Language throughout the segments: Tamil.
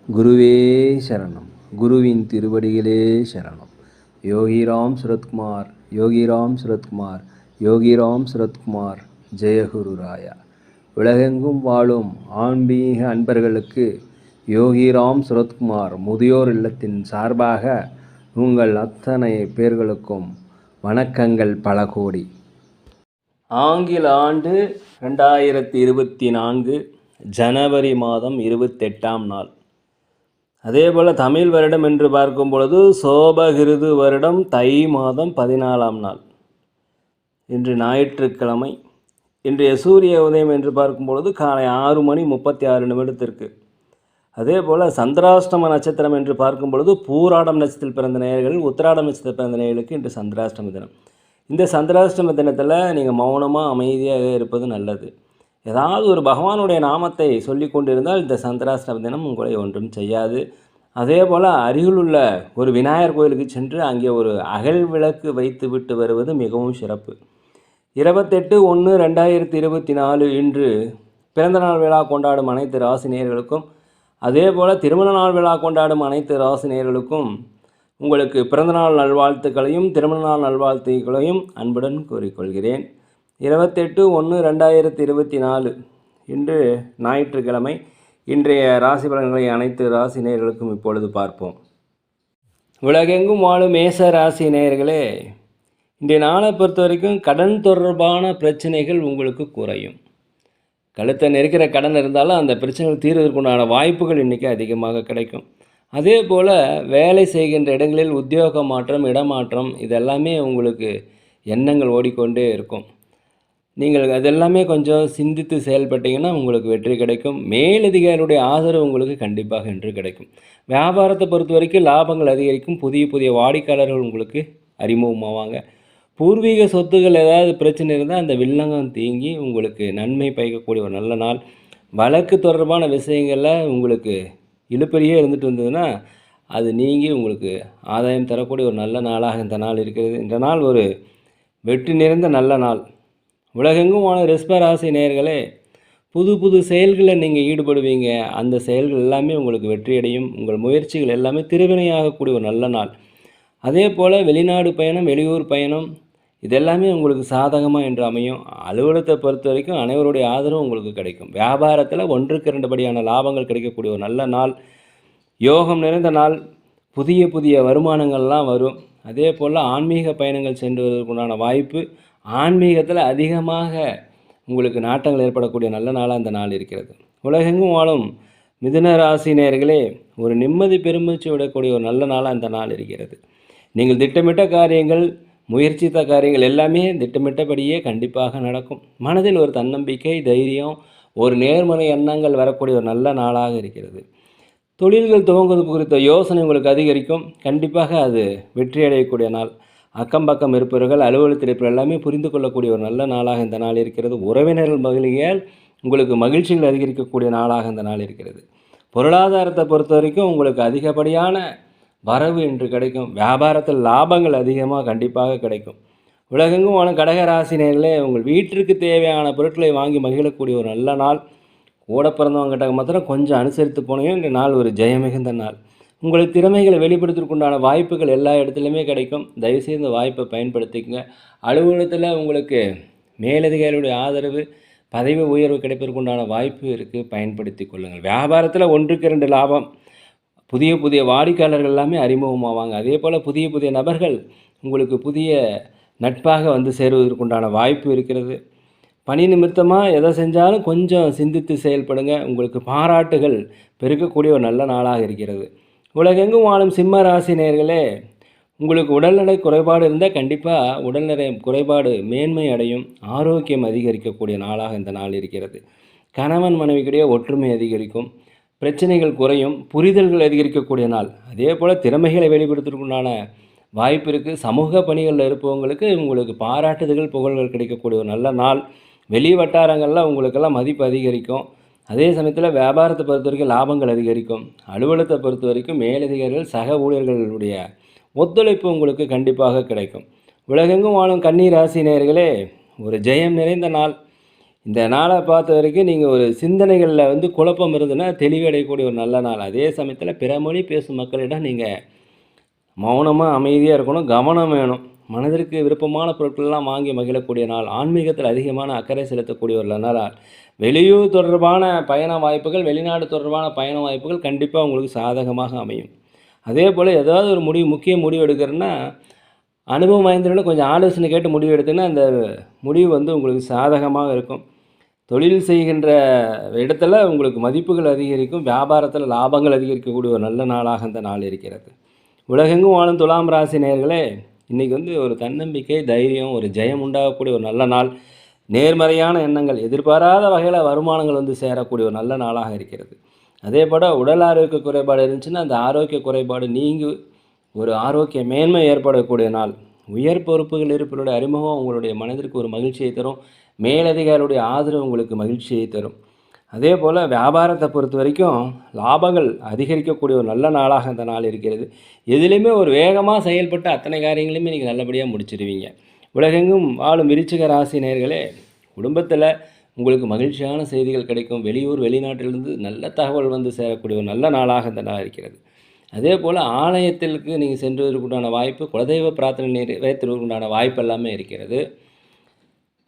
குருவே சரணம். குருவின் திருவடிகளே சரணம். யோகிராம் சுரத்குமார், யோகிராம் சுரத்குமார், யோகிராம் சுரத்குமார். ஜெயகுரு ராயா. உலகெங்கும் வாழும் ஆன்மீக அன்பர்களுக்கு யோகிராம் சுரத்குமார் முதியோர் இல்லத்தின் சார்பாக உங்கள் அத்தனை பேர்களுக்கும் வணக்கங்கள் பல கோடி. ஆங்கில ஆண்டு 2024 ஜனவரி மாதம் 28ஆம் நாள். அதேபோல் தமிழ் வருடம் என்று பார்க்கும் பொழுது சோபகிருது வருடம் தை மாதம் 14ஆம் நாள். இன்று ஞாயிற்றுக்கிழமை. இன்றைய சூரிய உதயம் என்று பார்க்கும் பொழுது காலை 6:36 அதேபோல் சந்திராஷ்டம நட்சத்திரம் என்று பார்க்கும் பொழுது பூராடம் நட்சத்திரத்தில் பிறந்த நேயர்கள், உத்திராடம் நட்சத்திரத்தில் பிறந்த நேயர்களுக்கு இன்று சந்திராஷ்டம தினம். இந்த சந்திராஷ்டம தினத்தில் நீங்கள் மௌனமாக அமைதியாக இருப்பது நல்லது. ஏதாவது ஒரு பகவானுடைய நாமத்தை சொல்லி கொண்டிருந்தால் இந்த சந்திராஷ்டம தினம் உங்களை ஒன்றும் செய்யாது. அதே போல் அருகிலுள்ள ஒரு விநாயகர் கோயிலுக்கு சென்று அங்கே ஒரு அகல் விளக்கு வைத்து விட்டு வருவது மிகவும் சிறப்பு. 28/1/2024 இன்று பிறந்தநாள் விழா கொண்டாடும் அனைத்து ராசினியர்களுக்கும், அதே போல் திருமண நாள் விழா கொண்டாடும் அனைத்து ராசினியர்களுக்கும் உங்களுக்கு பிறந்தநாள் நல்வாழ்த்துக்களையும் திருமண நாள் நல்வாழ்த்துக்களையும் அன்புடன் கூறிக்கொள்கிறேன். 28/1/2024 இன்று ஞாயிற்றுக்கிழமை. இன்றைய ராசி பலன்களை அனைத்து ராசி நேயர்களுக்கும் இப்பொழுது பார்ப்போம். உலகெங்கும் வாழும் மேச ராசி நேயர்களே, இன்றைய நாளை பொறுத்த வரைக்கும் கடன் தொடர்பான பிரச்சனைகள் உங்களுக்கு குறையும். கழுத்தை நெருக்கிற கடன் இருந்தாலும் அந்த பிரச்சனைகள் தீர்வதற்குண்டான வாய்ப்புகள் இன்றைக்கி அதிகமாக கிடைக்கும். அதே போல் வேலை செய்கின்ற இடங்களில் உத்தியோக மாற்றம், இடமாற்றம் இதெல்லாமே உங்களுக்கு எண்ணங்கள் ஓடிக்கொண்டே இருக்கும். நீங்கள் அதெல்லாமே கொஞ்சம் சிந்தித்து செயல்பட்டீங்கன்னா உங்களுக்கு வெற்றி கிடைக்கும். மேலதிகாரியுடைய ஆதரவு உங்களுக்கு கண்டிப்பாக இன்று கிடைக்கும். வியாபாரத்தை பொறுத்த வரைக்கும் லாபங்கள் அதிகரிக்கும். புதிய புதிய வாடிக்கையாளர்கள் உங்களுக்கு அறிமுகமாவாங்க. பூர்வீக சொத்துக்கள் ஏதாவது பிரச்சனை இருந்தால் அந்த வில்லங்கம் தீங்கி உங்களுக்கு நன்மை பயக்கக்கூடிய ஒரு நல்ல நாள். வழக்கு தொடர்பான விஷயங்களில் உங்களுக்கு இழுப்பறியே இருந்துட்டு வந்ததுன்னா அது நீங்கி உங்களுக்கு ஆதாயம் தரக்கூடிய ஒரு நல்ல நாளாக இந்த நாள் இருக்கிறது. இந்த நாள் ஒரு வெற்றி நிறைந்த நல்ல நாள். உலகெங்கும் வாழ ரிஷபராசி நேயர்களே, புது புது செயல்களில் நீங்கள் ஈடுபடுவீங்க. அந்த செயல்கள் எல்லாமே உங்களுக்கு வெற்றியடையும். உங்கள் முயற்சிகள் எல்லாமே திருவினையாகக்கூடிய ஒரு நல்ல நாள். அதே போல் வெளிநாடு பயணம், வெளியூர் பயணம் இதெல்லாமே உங்களுக்கு சாதகமாக என்று அமையும். அலுவலகத்தை பொறுத்த வரைக்கும் அனைவருடைய ஆதரவும் உங்களுக்கு கிடைக்கும். வியாபாரத்தில் 1க்கு 2 படியான லாபங்கள் கிடைக்கக்கூடிய ஒரு நல்ல நாள். யோகம் நிறைந்த நாள். புதிய புதிய வருமானங்கள்லாம் வரும். அதே போல் ஆன்மீக பயணங்கள் சென்று வருவதற்குண்டான வாய்ப்பு, ஆன்மீகத்தில் அதிகமாக உங்களுக்கு நாட்டங்கள் ஏற்படக்கூடிய நல்ல நாளாக இந்த நாள் இருக்கிறது. உலகெங்கும் வாழும் மிதுன ராசி நேயர்களே, ஒரு நிம்மதி பெருமூச்சு விடக்கூடிய ஒரு நல்ல நாளாக இந்த நாள் இருக்கிறது. நீங்கள் திட்டமிட்ட காரியங்கள், முயற்சித்த காரியங்கள் எல்லாமே திட்டமிட்டபடியே கண்டிப்பாக நடக்கும். மனதில் ஒரு தன்னம்பிக்கை, தைரியம், ஒரு நேர்மறை எண்ணங்கள் வரக்கூடிய ஒரு நல்ல நாளாக இருக்கிறது. தொழில்கள் துவங்குவது குறித்த யோசனை உங்களுக்கு அதிகரிக்கும். கண்டிப்பாக அது வெற்றி அடையக்கூடிய நாள். அக்கம் பக்கம் இருப்பவர்கள், அலுவலகத்தில் இருப்பவர்கள் எல்லாமே புரிந்து கொள்ளக்கூடிய ஒரு நல்ல நாளாக இந்த நாள் இருக்கிறது. உறவினர்கள் மகிழ்ச்சியால் உங்களுக்கு மகிழ்ச்சிகள் அதிகரிக்கக்கூடிய நாளாக இந்த நாள் இருக்கிறது. பொருளாதாரத்தை பொறுத்த வரைக்கும் உங்களுக்கு அதிகப்படியான வரவு இன்று கிடைக்கும். வியாபாரத்தில் லாபங்கள் அதிகமாக கண்டிப்பாக கிடைக்கும். உலகெங்கும் வாழும் கடகராசினியர்களே, உங்கள் வீட்டிற்கு தேவையான பொருட்களை வாங்கி மகிழக்கூடிய ஒரு நல்ல நாள். கூட பிறந்தவங்ககிட்ட மாத்திரம் கொஞ்சம் அனுசரித்து போனீங்க. இந்த நாள் ஒரு ஜெயமிகுந்த நாள். உங்கள் திறமைகளை வெளிப்படுத்துவதற்குண்டான வாய்ப்புகள் எல்லா இடத்துலையுமே கிடைக்கும். தயவுசெய்து இந்த வாய்ப்பை பயன்படுத்திக்கங்க. அலுவலகத்தில் உங்களுக்கு மேலதிகாரியுடைய ஆதரவு, பதவி உயர்வு கிடைப்பதற்குண்டான வாய்ப்பு இருக்குது, பயன்படுத்தி கொள்ளுங்கள். வியாபாரத்தில் 1க்கு 2 லாபம். புதிய புதிய வாடிக்கையாளர்கள் எல்லாமே அறிமுகமாவாங்க. அதே போல் புதிய புதிய நபர்கள் உங்களுக்கு புதிய நட்பாக வந்து சேருவதற்குண்டான வாய்ப்பு இருக்கிறது. பணி நிமித்தமாக எதை செஞ்சாலும் கொஞ்சம் சிந்தித்து செயல்படுங்க. உங்களுக்கு பாராட்டுகள் பெருக்கக்கூடிய ஒரு நல்ல நாளாக இருக்கிறது. உலகெங்கும் வாழும் சிம்ம ராசி நேயர்களே, உங்களுக்கு உடல்நடை குறைபாடு இருந்தால் கண்டிப்பாக உடல்நடை குறைபாடு மேன்மை அடையும். ஆரோக்கியம் அதிகரிக்கக்கூடிய நாளாக இந்த நாள் இருக்கிறது. கணவன் மனைவிக்கிடையே ஒற்றுமை அதிகரிக்கும். பிரச்சனைகள் குறையும். புரிதல்கள் அதிகரிக்கக்கூடிய நாள். அதே போல் திறமைகளை வெளிப்படுத்துவதற்குண்டான வாய்ப்பு இருக்குது. சமூக பணிகளில் இருப்பவங்களுக்கு உங்களுக்கு பாராட்டுதல்கள், புகழ்கள் கிடைக்கக்கூடிய ஒரு நல்ல நாள். வெளி வட்டாரங்களில் உங்களுக்கெல்லாம் மதிப்பு அதிகரிக்கும். அதே சமயத்தில் வியாபாரத்தை பொறுத்த வரைக்கும் லாபங்கள் அதிகரிக்கும். அலுவலகத்தை பொறுத்த வரைக்கும் மேலதிகாரிகள், சக ஊழியர்களுடைய ஒத்துழைப்பு உங்களுக்கு கண்டிப்பாக கிடைக்கும். உலகெங்கும் வாழும் கன்னி ராசி நேயர்களே, ஒரு ஜெயம் நிறைந்த நாள். இந்த நாளை பார்த்த வரைக்கும் நீங்கள் ஒரு சிந்தனைகளில் வந்து குழப்பம் இருந்ததுன்னா தெளிவடையக்கூடிய ஒரு நல்ல நாள். அதே சமயத்தில் பிற மொழி பேசும் மக்களிடம் நீங்கள் மௌனமாக அமைதியாக இருக்கணும், கவனம் வேணும். மனதிற்கு விருப்பமான பொருட்கள்லாம் வாங்கி மகிழக்கூடிய நாள். ஆன்மீகத்தில் அதிகமான அக்கறை செலுத்தக்கூடிய ஒரு நல்ல நாள். வெளியூர் தொடர்பான பயண வாய்ப்புகள், வெளிநாடு தொடர்பான பயண வாய்ப்புகள் கண்டிப்பாக உங்களுக்கு சாதகமாக அமையும். அதே போல் ஏதாவது ஒரு முக்கிய முடிவு எடுக்கிறன்னா, அனுபவம் வாய்ந்தவர்களும் கொஞ்சம் ஆலோசனை கேட்டு முடிவு எடுத்தீங்கன்னா, அந்த முடிவு வந்து உங்களுக்கு சாதகமாக இருக்கும். தொழில் செய்கின்ற இடத்துல உங்களுக்கு மதிப்புகள் அதிகரிக்கும், வியாபாரத்தில் லாபங்கள் அதிகரிக்கக்கூடிய ஒரு நல்ல நாளாக இந்த நாள் இருக்கிறது. உலகெங்கும் வாழும் துலாம் ராசி நேயர்களே, இன்றைக்கி வந்து ஒரு தன்னம்பிக்கை, தைரியம், ஒரு ஜெயம் உண்டாகக்கூடிய ஒரு நல்ல நாள். நேர்மறையான எண்ணங்கள், எதிர்பாராத வகையில் வருமானங்கள் வந்து சேரக்கூடிய ஒரு நல்ல நாளாக இருக்கிறது. அதே போல் உடல் ஆரோக்கிய குறைபாடு இருந்துச்சுன்னா அந்த ஆரோக்கிய குறைபாடு நீங்கி ஒரு ஆரோக்கிய மேன்மை ஏற்படக்கூடிய நாள். உயர் பொறுப்புகள் இருப்பவருடைய அறிமுகம் உங்களுடைய மனதிற்கு ஒரு மகிழ்ச்சியை தரும். மேலதிகாரியுடைய ஆதரவு உங்களுக்கு மகிழ்ச்சியை தரும். அதே போல் வியாபாரத்தை பொறுத்த வரைக்கும் லாபங்கள் அதிகரிக்கக்கூடிய ஒரு நல்ல நாளாக இந்த நாள் இருக்கிறது. எதுலேயுமே ஒரு வேகமாக செயல்பட்டு அத்தனை காரியங்களையுமே நீங்கள் நல்லபடியாக முடிச்சிடுவீங்க. உலகெங்கும் வாழும் விருச்சிக ராசி நேயர்களே, குடும்பத்தில் உங்களுக்கு மகிழ்ச்சியான செய்திகள் கிடைக்கும். வெளியூர் வெளிநாட்டிலிருந்து நல்ல தகவல் வந்து சேரக்கூடிய ஒரு நல்ல நாளாக இந்த நாள் இருக்கிறது. அதே போல் ஆலயத்திற்கு நீங்கள் சென்றுவதற்குண்டான வாய்ப்பு, குலதெய்வ பிரார்த்தனை நிறைவேற்றுவதற்குண்டான வாய்ப்பு எல்லாமே இருக்கிறது.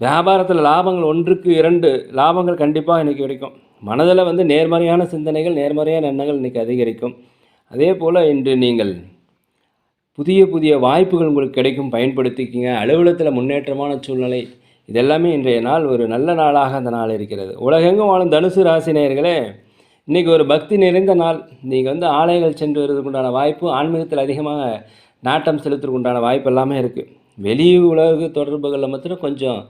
வியாபாரத்தில் லாபங்கள் 1க்கு 2 லாபங்கள் கண்டிப்பாக இன்றைக்கி கிடைக்கும். மனதில் வந்து நேர்மறையான சிந்தனைகள், நேர்மறையான எண்ணங்கள் இன்றைக்கி அதிகரிக்கும். அதே போல் இன்று நீங்கள் புதிய புதிய வாய்ப்புகள் உங்களுக்கு கிடைக்கும், பயன்படுத்திக்கிங்க. அலுவலகத்தில் முன்னேற்றமான சூழ்நிலை, இதெல்லாமே இன்றைய நாள் ஒரு நல்ல நாளாக அந்த நாள் இருக்கிறது. உலகெங்கும் வாழும் தனுசு ராசி நேயர்களே, இன்றைக்கி ஒரு பக்தி நிறைந்த நாள். நீங்கள் வந்து ஆலயங்கள் சென்று வருவதற்குண்டான வாய்ப்பு, ஆன்மீகத்தில் அதிகமாக நாட்டம் செலுத்துறதுக்குண்டான வாய்ப்பு எல்லாமே இருக்குது. வெளி உலக தொடர்புகளில் மாத்திரம் கொஞ்சம்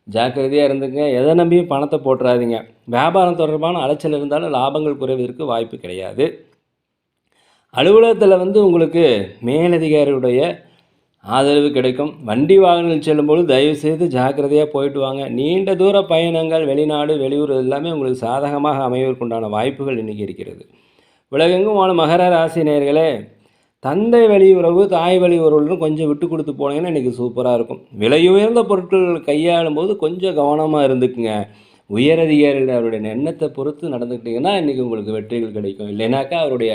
ஜாக்கிரதையாக இருந்துங்க. எதை நம்பியும் பணத்தை போட்டுறாதீங்க. வியாபாரம் தொடர்பான அலைச்சல் இருந்தாலும் லாபங்கள் குறைவதற்கு வாய்ப்பு கிடையாது. அலுவலகத்தில் வந்து உங்களுக்கு மேலதிகாரியுடைய ஆதரவு கிடைக்கும். வண்டி வாகனங்கள் செல்லும்போது தயவுசெய்து ஜாக்கிரதையாக போயிட்டு வாங்க. நீண்ட தூர பயணங்கள், வெளிநாடு வெளியூர் எல்லாமே உங்களுக்கு சாதகமாக அமைவதற்குண்டான வாய்ப்புகள் இன்றைக்கி இருக்கிறது. உலகெங்கும் வாழும் மகர ராசி நேயர்களே, தந்தை வழி உறவு, தாய் வழி உறவுகளும் கொஞ்சம் விட்டு கொடுத்து போனீங்கன்னா இன்றைக்கி சூப்பராக இருக்கும். விலையுயர்ந்த பொருட்கள் கையாளும் போது கொஞ்சம் கவனமாக இருந்துக்குங்க. உயரதிகாரிகள் அவருடைய எண்ணத்தை பொறுத்து நடந்துக்கிட்டிங்கன்னா இன்றைக்கி உங்களுக்கு வெற்றிகள் கிடைக்கும். இல்லைனாக்கா அவருடைய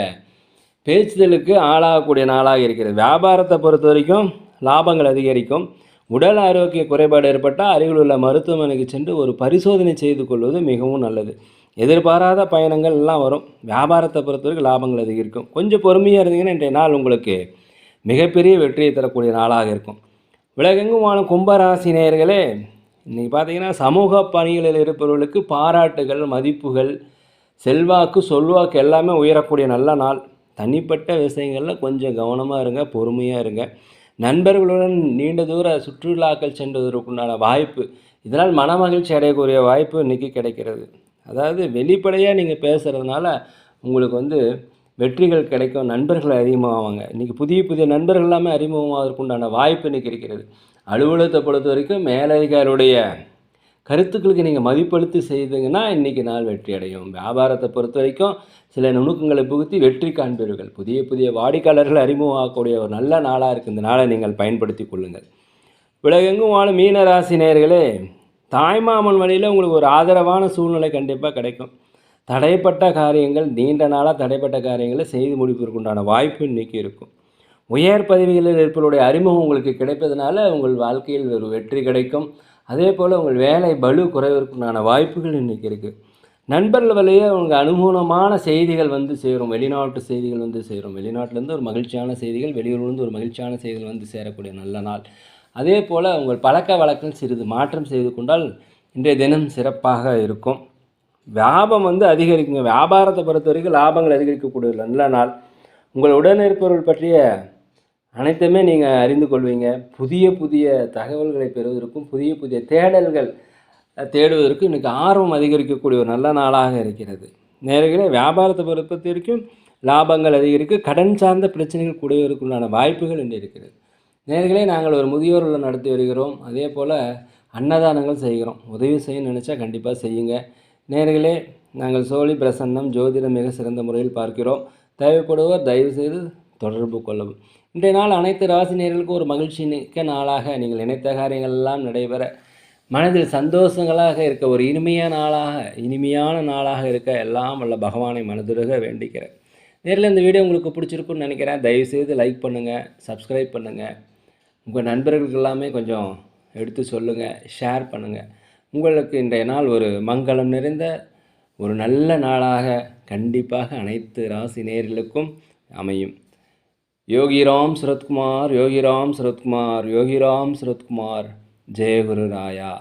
பேச்சுதலுக்கு ஆளாகக்கூடிய நாளாக இருக்கிறது. வியாபாரத்தை பொறுத்த வரைக்கும் லாபங்கள் அதிகரிக்கும். உடல் ஆரோக்கிய குறைபாடு ஏற்பட்டால் அருகில் உள்ள மருத்துவமனைக்கு சென்று ஒரு பரிசோதனை செய்து கொள்வது மிகவும் நல்லது. எதிர்பாராத பயணங்கள் எல்லாம் வரும். வியாபாரத்தை பொறுத்த வரைக்கும் லாபங்கள் அதிகரிக்கும். கொஞ்சம் பொறுமையாக இருந்தீங்கன்னா இன்றைய நாள் உங்களுக்கு மிகப்பெரிய வெற்றியை தரக்கூடிய நாளாக இருக்கும். உலகெங்கும் வாழும் கும்பராசி நேயர்களே, இன்றைக்கி பார்த்தீங்கன்னா சமூக பணிகளில் இருப்பவர்களுக்கு பாராட்டுகள், மதிப்புகள், செல்வாக்கு, சொல்வாக்கு எல்லாமே உயரக்கூடிய நல்ல நாள். தனிப்பட்ட விஷயங்களில் கொஞ்சம் கவனமாக இருங்க, பொறுமையாக இருங்க. நண்பர்களுடன் நீண்ட தூர சுற்றுலாக்கள் சென்றதற்குண்டான வாய்ப்பு, இதனால் மனமகிழ்ச்சி அடையக்கூடிய வாய்ப்பு இன்றைக்கி கிடைக்கிறது. அதாவது வெளிப்படையாக நீங்கள் பேசுகிறதுனால உங்களுக்கு வந்து வெற்றிகள் கிடைக்கும். நண்பர்கள் அறிமுகமாவாங்க. இன்றைக்கி புதிய புதிய நண்பர்கள் எல்லாமே அறிமுகமாவதற்குண்டான வாய்ப்பு இன்றைக்கி இருக்கிறது. அலுவலகத்தை பொறுத்த வரைக்கும் மேலதிகாரியுடைய கருத்துக்களுக்கு நீங்கள் மதிப்பளித்து செய்தீங்கன்னா இன்றைக்கி நாள் வெற்றி அடையும். வியாபாரத்தை பொறுத்த வரைக்கும் சில நுணுக்கங்களை புகுத்தி வெற்றி காண்பீர்கள். புதிய புதிய வாடிக்கையாளர்கள் அறிமுகமாகக்கூடிய ஒரு நல்ல நாளாக இருக்குது. இந்த நாளை நீங்கள் பயன்படுத்தி கொள்ளுங்கள். உலகெங்கும் வாழும் மீன ராசி நேயர்களே, தாய்மாமன் வழியில் உங்களுக்கு ஒரு ஆதரவான சூழ்நிலை கண்டிப்பாக கிடைக்கும். தடைப்பட்ட காரியங்கள், நீண்ட நாளாக தடைப்பட்ட காரியங்களை செய்து முடிப்பதற்குண்டான வாய்ப்பு இன்றைக்கி இருக்கும். உயர் பதவிகளில் இருப்பவருடைய அறிமுகம் உங்களுக்கு கிடைப்பதனால உங்கள் வாழ்க்கையில் ஒரு வெற்றி கிடைக்கும். அதே போல் உங்கள் வேலை பளு குறைவதற்குண்டான வாய்ப்புகள் இன்றைக்கி இருக்குது. நண்பர்கள் வழியே உங்களுக்கு அனுகூலமான செய்திகள் வந்து சேரும். வெளிநாட்டு செய்திகள் வந்து சேரும். வெளிநாட்டிலேருந்து ஒரு மகிழ்ச்சியான செய்திகள், வெளியூர்லேருந்து ஒரு மகிழ்ச்சியான செய்திகள் வந்து சேரக்கூடிய நல்ல நாள். அதே போல் உங்கள் பழக்க வழக்கம் சிறிது மாற்றம் செய்து கொண்டால் இன்றைய தினம் சிறப்பாக இருக்கும். லாபம் வந்து அதிகரிக்குங்க. வியாபாரத்தை பொறுத்த வரைக்கும் லாபங்கள் அதிகரிக்கக்கூடிய நல்ல நாள். உங்கள் உடனிருப்பவர்கள் பற்றிய அனைத்துமே நீங்கள் அறிந்து கொள்வீங்க. புதிய புதிய தகவல்களை பெறுவதற்கும் புதிய புதிய தேடல்கள் தேடுவதற்கு இன்றைக்கி ஆர்வம் அதிகரிக்கக்கூடிய ஒரு நல்ல நாளாக இருக்கிறது. நேரடியாக வியாபாரத்தை பொறுத்த வரைக்கும் லாபங்கள் அதிகரிக்கும். கடன் சார்ந்த பிரச்சனைகள் கூடியவருக்குண்டான வாய்ப்புகள் இன்று இருக்கிறது. நேர்களே, நாங்கள் ஒரு முதியோர் இல்லம் நடத்தி வருகிறோம். அதே போல் அன்னதானங்கள் செய்கிறோம். உதவி செய்ய நினச்சா கண்டிப்பாக செய்யுங்க. நேர்களே, நாங்கள் சோழி பிரசன்னம் ஜோதிடம் மிக சிறந்த முறையில் பார்க்கிறோம். தேவைப்படுவோர் தயவுசெய்து தொடர்பு கொள்ளவும். இன்றைய நாள் அனைத்து ராசி நேயர்களுக்கும் ஒரு மகிழ்ச்சி மிக்க நாளாக, நீங்கள் நினைத்த காரியங்கள் எல்லாம் நடைபெற மனதில் சந்தோஷங்களாக இருக்க, ஒரு இனிமையான நாளாக இருக்க எல்லாம் வல்ல பகவானை மனதுருக வேண்டிக்கிறேன். நேரில் இந்த வீடியோ உங்களுக்கு பிடிச்சிருக்குன்னு நினைக்கிறேன். தயவுசெய்து லைக் பண்ணுங்கள், சப்ஸ்கிரைப் பண்ணுங்கள். உங்கள் நண்பர்களுக்கு எல்லாமே கொஞ்சம் எடுத்து சொல்லுங்கள், ஷேர் பண்ணுங்கள். உங்களுக்கு இன்றைய நாள் ஒரு மங்களம் நிறைந்த ஒரு நல்ல நாளாக கண்டிப்பாக அனைத்து ராசி நேயர்களுக்கும் அமையும். யோகிராம் சரத்குமார், யோகிராம் சரத்குமார், யோகிராம் சரத்குமார். ஜெய குரு ராயா.